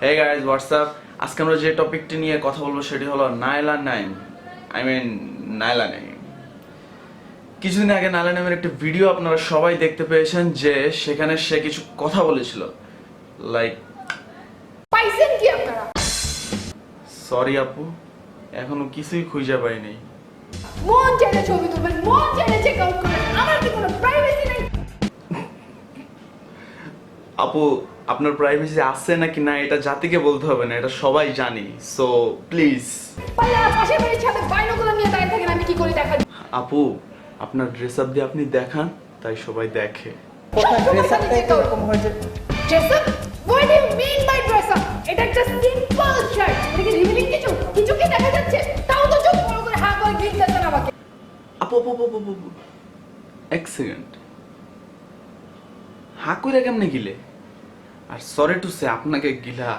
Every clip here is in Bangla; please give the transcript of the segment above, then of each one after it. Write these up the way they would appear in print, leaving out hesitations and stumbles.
হে গাইজ হোয়াটসঅ্যাপ, আজকে আমরা যে টপিকটি নিয়ে কথা বলবো সেটি হলো নাইলা নাইম। নাইলা নাইম। কিছুদিন আগে নাইলা নাইমের একটা ভিডিও আপনারা সবাই দেখতে পেয়েছেন, যে সেখানে সে কিছু কথা বলেছিল লাইক পাইছেন কি আপনারা? সরি আপু, এখনো কিছুই খুঁজে পাই নাই। মন চাইলে ছবি তুলবেন, মন চাইলে চেক আউট করবেন, আমার কি কোনো প্রাইভেসি নাই? আপু, আপনার প্রাইভেসি আছে নাকি না এটা জাতিকে বলতে হবে না, এটা সবাই জানি। সো প্লিজ পাল্লা পাশের বাড়ির ছাদে বাইনোকুলার নিয়ে দাঁড়িয়ে থাকেন, আমি কি করে দেখা দিই? আপু, আপনার ড্রেস আপ দিয়ে আপনি দেখান, তাই সবাই দেখে। কোথায় ড্রেস আপটাই তো এরকম হয়েছে। Dress up? What do you mean by dress up? এটা একটা সিম্পল শার্ট, এটা কি রিভিলিং কিছু? কিছু কি দেখা যাচ্ছে? তাও তো চোখ বড় করে হা করে গ্রিন দেন আমাকে। আপু আপু আপু আপু আপু, এক সেকেন্ড, হা কইরা কেমনে গিলে? আর সরি টু সে, আপনাকে গিলা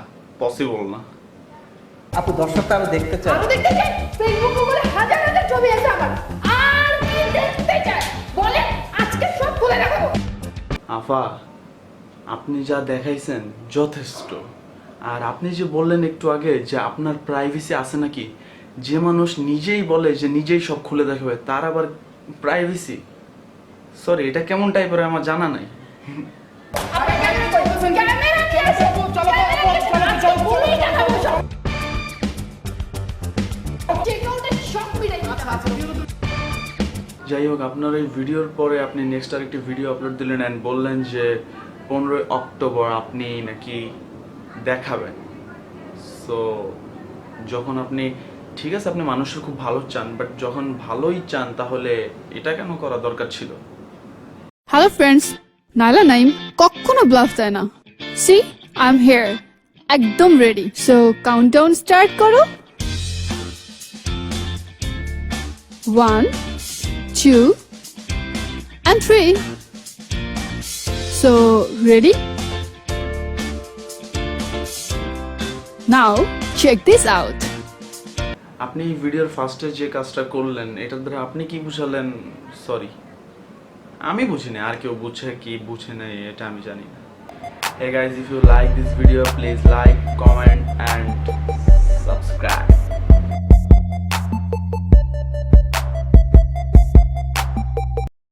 পসিবল না। আপু দর্শকটা আরো দেখতে চায়। আরো দেখতে চাই? ফেসবুকে বলে হাজার হাজার ছবি আছে আমার। আর কি দেখতে চাই? বলে আজকে সব খুলে দেখাবো। আফা, আপনি যা দেখাইছেন যথেষ্ট। আর আপনি যে বললেন একটু আগে যে আপনার প্রাইভেসি আছে নাকি, যে মানুষ নিজেই বলে যে নিজেই সব খুলে দেখাবে, তার আবার প্রাইভেসি? সরি, এটা কেমন টাইপের আমার জানা নাই। আপনি ক্যামেরা করতেছেন, ক্যামেরা নিয়ে আসেন। চলো চলো বলেই দেখাবো সব। চেক আউটে সব মিলাই আচ্ছা আচ্ছা। যাই হোক, আপনার এই ভিডিওর পরে আপনি নেক্সট আরেকটি ভিডিও আপলোড দিলেন অ্যান্ড বললেন যে 15 অক্টোবর আপনি নাকি দেখাবেন। সো যখন আপনি, ঠিক আছে আপনি মানুষের খুব ভালো চান, বাট যখন ভালোই চান তাহলে এটা কেন করা দরকার ছিল? হ্যালো ফ্রেন্ডস, নাইলা নাইম কখনো ব্লাফ দেয় না। সি, আই এম হিয়ার, একদম রেডি। সো কাউন্টডাউন স্টার্ট করো। 1, 2 and 3. So ready? Now check this out. আপনি এই ভিডিওর ফার্স্টে যে কাজটা করলেন, এটার দ্বারা আপনি কি বুঝালেন? সরি, আমি বুঝি না, আর কেউ বুঝে কি বুঝে নাই এটা আমি জানি না। Hey guys, if you like this video, please like, comment and